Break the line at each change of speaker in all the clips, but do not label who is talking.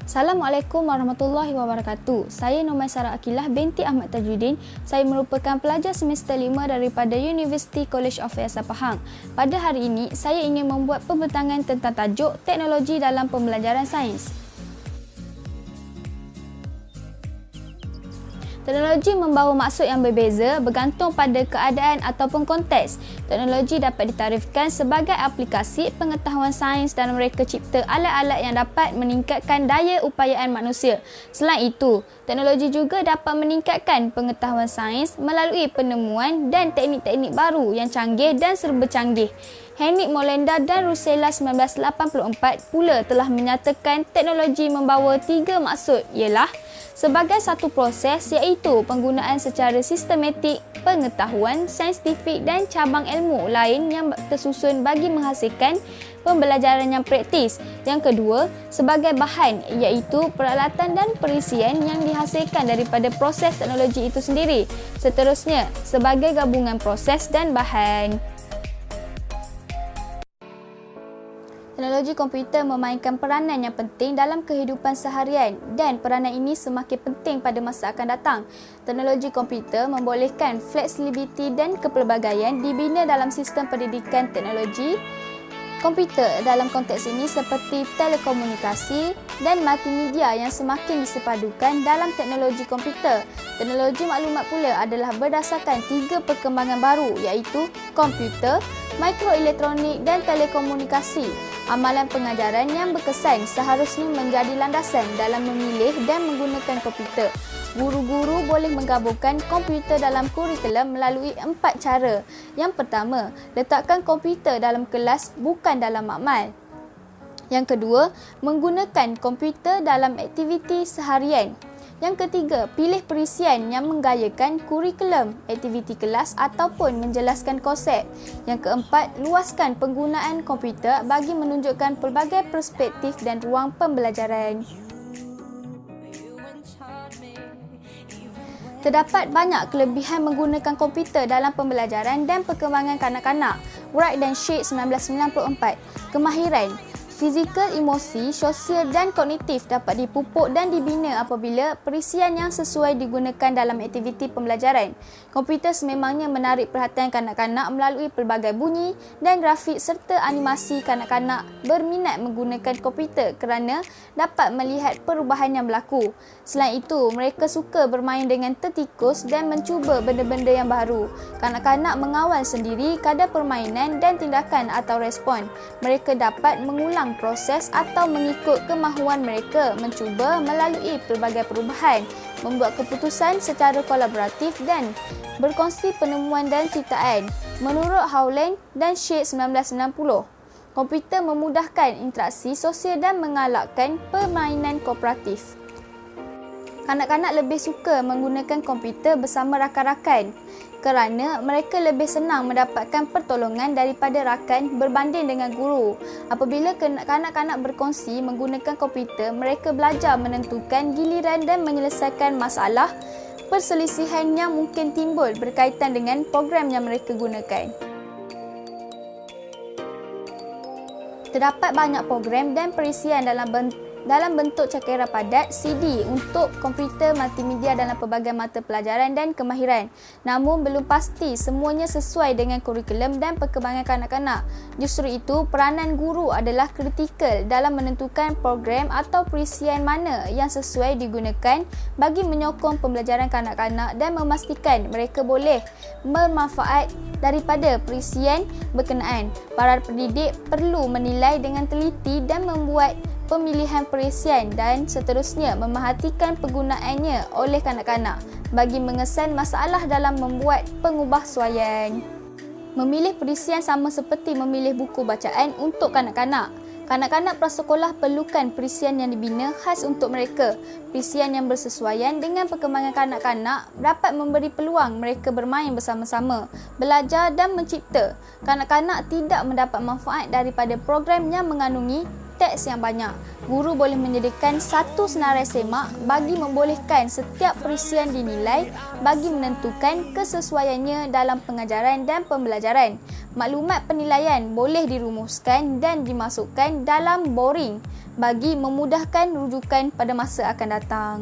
Assalamualaikum warahmatullahi wabarakatuh. Saya Numaisara Akilah binti Ahmad Tajuddin. Saya merupakan pelajar semester 5 daripada University College of Yasa Pahang. Pada hari ini, saya ingin membuat pembentangan tentang tajuk teknologi dalam pembelajaran sains. Teknologi membawa maksud yang berbeza bergantung pada keadaan ataupun konteks. Teknologi dapat ditarifkan sebagai aplikasi pengetahuan sains dalam reka cipta alat-alat yang dapat meningkatkan daya upayaan manusia. Selain itu, teknologi juga dapat meningkatkan pengetahuan sains melalui penemuan dan teknik-teknik baru yang canggih dan serba canggih. Henrik Mollenda dan Rusella 1984 pula telah menyatakan teknologi membawa 3 maksud ialah sebagai satu proses iaitu penggunaan secara sistematik pengetahuan saintifik dan cabang ilmu lain yang tersusun bagi menghasilkan pembelajaran yang praktis. Yang kedua, sebagai bahan iaitu peralatan dan perisian yang dihasilkan daripada proses teknologi itu sendiri. Seterusnya, sebagai gabungan proses dan bahan. Teknologi komputer memainkan peranan yang penting dalam kehidupan seharian dan peranan ini semakin penting pada masa akan datang. Teknologi komputer membolehkan fleksibiliti dan kepelbagaian dibina dalam sistem pendidikan teknologi komputer dalam konteks ini seperti telekomunikasi dan multimedia yang semakin disepadukan dalam teknologi komputer. Teknologi maklumat pula adalah berdasarkan 3 perkembangan baru iaitu komputer, mikroelektronik dan telekomunikasi. Amalan pengajaran yang berkesan seharusnya menjadi landasan dalam memilih dan menggunakan komputer. Guru-guru boleh menggabungkan komputer dalam kurikulum melalui 4 cara. Yang pertama, letakkan komputer dalam kelas bukan dalam makmal. Yang kedua, menggunakan komputer dalam aktiviti seharian. Yang ketiga, pilih perisian yang menggayakan kurikulum, aktiviti kelas ataupun menjelaskan konsep. Yang keempat, luaskan penggunaan komputer bagi menunjukkan pelbagai perspektif dan ruang pembelajaran. Terdapat banyak kelebihan menggunakan komputer dalam pembelajaran dan perkembangan kanak-kanak. Wright dan Shade 1994. Kemahiran fizikal, emosi, sosial dan kognitif dapat dipupuk dan dibina apabila perisian yang sesuai digunakan dalam aktiviti pembelajaran. Komputer sememangnya menarik perhatian kanak-kanak melalui pelbagai bunyi dan grafik serta animasi. Kanak-kanak berminat menggunakan komputer kerana dapat melihat perubahan yang berlaku. Selain itu, mereka suka bermain dengan tertikus dan mencuba benda-benda yang baru. Kanak-kanak mengawal sendiri kadar permainan dan tindakan atau respon. Mereka dapat mengulang proses atau mengikut kemahuan mereka, mencuba melalui pelbagai perubahan, membuat keputusan secara kolaboratif dan berkongsi penemuan dan ciptaan. Menurut Howland dan Shade 1990, komputer memudahkan interaksi sosial dan mengalahkan permainan kooperatif. Kanak-kanak lebih suka menggunakan komputer bersama rakan-rakan kerana mereka lebih senang mendapatkan pertolongan daripada rakan berbanding dengan guru. Apabila kanak-kanak berkongsi menggunakan komputer, mereka belajar menentukan giliran dan menyelesaikan masalah perselisihan yang mungkin timbul berkaitan dengan program yang mereka gunakan. Terdapat banyak program dan perisian dalam bentuk cakera padat CD untuk komputer multimedia dalam pelbagai mata pelajaran dan kemahiran. Namun belum pasti semuanya sesuai dengan kurikulum dan perkembangan kanak-kanak. Justru itu, peranan guru adalah kritikal dalam menentukan program atau perisian mana yang sesuai digunakan bagi menyokong pembelajaran kanak-kanak dan memastikan mereka boleh bermanfaat daripada perisian berkenaan. Para pendidik perlu menilai dengan teliti dan membuat pemilihan perisian dan seterusnya memerhatikan penggunaannya oleh kanak-kanak bagi mengesan masalah dalam membuat pengubahsuaian. Memilih perisian sama seperti memilih buku bacaan untuk kanak-kanak. Kanak-kanak prasekolah perlukan perisian yang dibina khas untuk mereka. Perisian yang bersesuaian dengan perkembangan kanak-kanak dapat memberi peluang mereka bermain bersama-sama, belajar dan mencipta. Kanak-kanak tidak mendapat manfaat daripada program yang mengandungi teks yang banyak. Guru boleh menyediakan satu senarai semak bagi membolehkan setiap perisian dinilai bagi menentukan kesesuaiannya dalam pengajaran dan pembelajaran. Maklumat penilaian boleh dirumuskan dan dimasukkan dalam boring bagi memudahkan rujukan pada masa akan datang.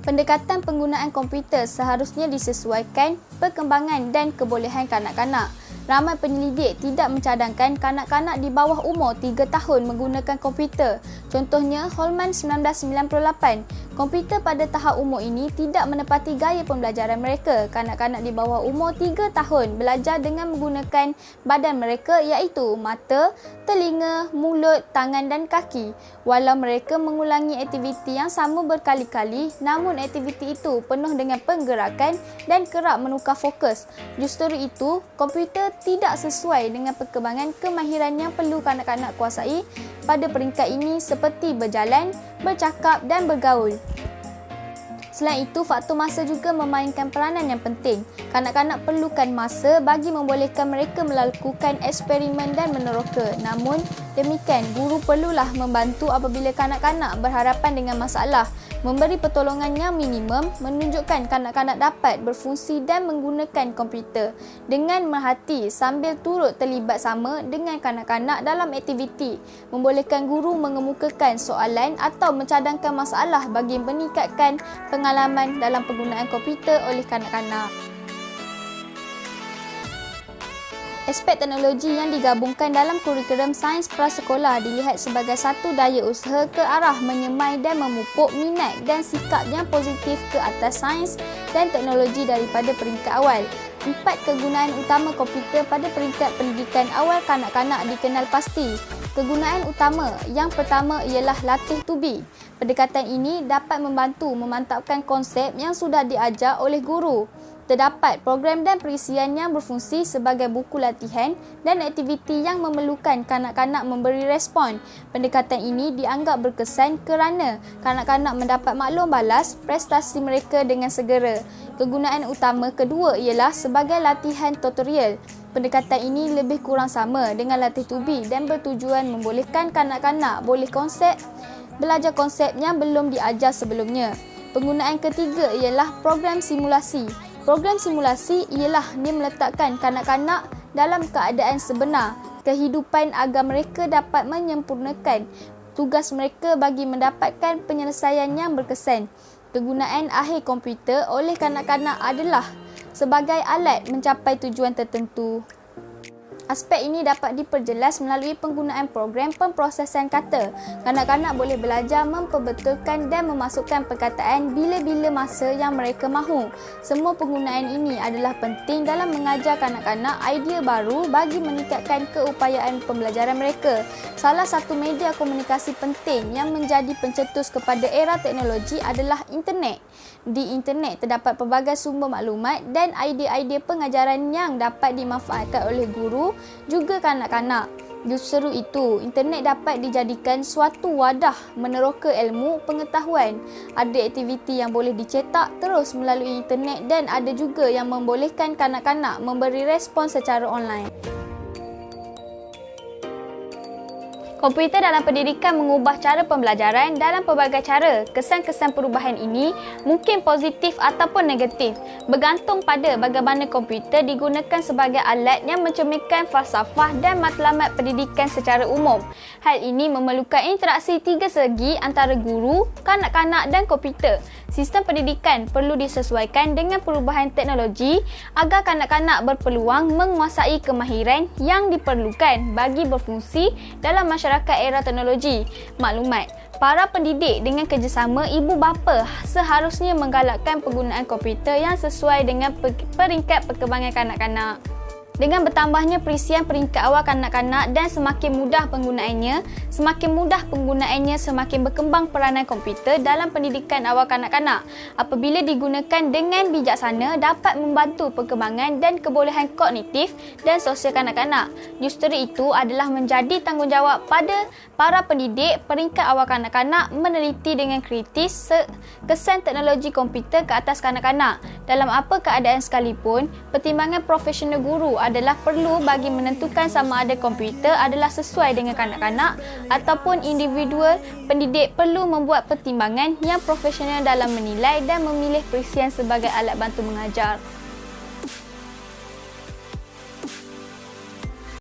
Pendekatan penggunaan komputer seharusnya disesuaikan perkembangan dan kebolehan kanak-kanak. Ramai penyelidik tidak mencadangkan kanak-kanak di bawah umur 3 tahun menggunakan komputer. Contohnya, Holman 1998. Komputer pada tahap umur ini tidak menepati gaya pembelajaran mereka. Kanak-kanak di bawah umur 3 tahun belajar dengan menggunakan badan mereka iaitu mata, telinga, mulut, tangan dan kaki. Walau mereka mengulangi aktiviti yang sama berkali-kali, namun aktiviti itu penuh dengan penggerakan dan kerap menukar fokus. Justru itu, komputer tidak sesuai dengan perkembangan kemahiran yang perlu kanak-kanak kuasai pada peringkat ini seperti berjalan, bercakap dan bergaul. Selain itu, faktor masa juga memainkan peranan yang penting. Kanak-kanak perlukan masa bagi membolehkan mereka melakukan eksperimen dan meneroka. Namun, demikian, guru perlulah membantu apabila kanak-kanak berhadapan dengan masalah, memberi pertolongan yang minimum, menunjukkan kanak-kanak dapat berfungsi dan menggunakan komputer dengan merhati sambil turut terlibat sama dengan kanak-kanak dalam aktiviti, membolehkan guru mengemukakan soalan atau mencadangkan masalah bagi meningkatkan pengalaman dalam penggunaan komputer oleh kanak-kanak. Aspek teknologi yang digabungkan dalam kurikulum sains prasekolah dilihat sebagai satu daya usaha ke arah menyemai dan memupuk minat dan sikap yang positif ke atas sains dan teknologi daripada peringkat awal. 4 kegunaan utama komputer pada peringkat pendidikan awal kanak-kanak dikenal pasti. Kegunaan utama yang pertama ialah latih tubi. Pendekatan ini dapat membantu memantapkan konsep yang sudah diajar oleh guru. Terdapat program dan perisian yang berfungsi sebagai buku latihan dan aktiviti yang memerlukan kanak-kanak memberi respon. Pendekatan ini dianggap berkesan kerana kanak-kanak mendapat maklum balas prestasi mereka dengan segera. Kegunaan utama kedua ialah sebagai latihan tutorial. Pendekatan ini lebih kurang sama dengan latih tubi dan bertujuan membolehkan kanak-kanak boleh belajar konsep yang belum diajar sebelumnya. Penggunaan ketiga ialah program simulasi. Program simulasi ialah dia meletakkan kanak-kanak dalam keadaan sebenar kehidupan agar mereka dapat menyempurnakan tugas mereka bagi mendapatkan penyelesaian yang berkesan. Kegunaan akhir komputer oleh kanak-kanak adalah sebagai alat mencapai tujuan tertentu. Aspek ini dapat diperjelas melalui penggunaan program pemprosesan kata. Kanak-kanak boleh belajar memperbetulkan dan memasukkan perkataan bila-bila masa yang mereka mahu. Semua penggunaan ini adalah penting dalam mengajar kanak-kanak idea baru bagi meningkatkan keupayaan pembelajaran mereka. Salah satu media komunikasi penting yang menjadi pencetus kepada era teknologi adalah internet. Di internet terdapat pelbagai sumber maklumat dan idea-idea pengajaran yang dapat dimanfaatkan oleh guru juga kanak-kanak. Justru itu, internet dapat dijadikan suatu wadah meneroka ilmu pengetahuan. Ada aktiviti yang boleh dicetak terus melalui internet dan ada juga yang membolehkan kanak-kanak memberi respon secara online. Komputer dalam pendidikan mengubah cara pembelajaran dalam pelbagai cara. Kesan-kesan perubahan ini mungkin positif ataupun negatif, bergantung pada bagaimana komputer digunakan sebagai alat yang mencerminkan falsafah dan matlamat pendidikan secara umum. Hal ini memerlukan interaksi tiga segi antara guru, kanak-kanak dan komputer. Sistem pendidikan perlu disesuaikan dengan perubahan teknologi agar kanak-kanak berpeluang menguasai kemahiran yang diperlukan bagi berfungsi dalam masyarakat era teknologi maklumat. Para pendidik dengan kerjasama ibu bapa seharusnya menggalakkan penggunaan komputer yang sesuai dengan peringkat perkembangan kanak-kanak. Dengan bertambahnya perisian peringkat awal kanak-kanak dan semakin mudah penggunaannya, semakin berkembang peranan komputer dalam pendidikan awal kanak-kanak. Apabila digunakan dengan bijaksana, dapat membantu perkembangan dan kebolehan kognitif dan sosial kanak-kanak. Justru itu adalah menjadi tanggungjawab pada para pendidik peringkat awal kanak-kanak meneliti dengan kritis kesan teknologi komputer ke atas kanak-kanak. Dalam apa keadaan sekalipun, pertimbangan profesional guru adalah perlu bagi menentukan sama ada komputer adalah sesuai dengan kanak-kanak ataupun individual. Pendidik perlu membuat pertimbangan yang profesional dalam menilai dan memilih perisian sebagai alat bantu mengajar.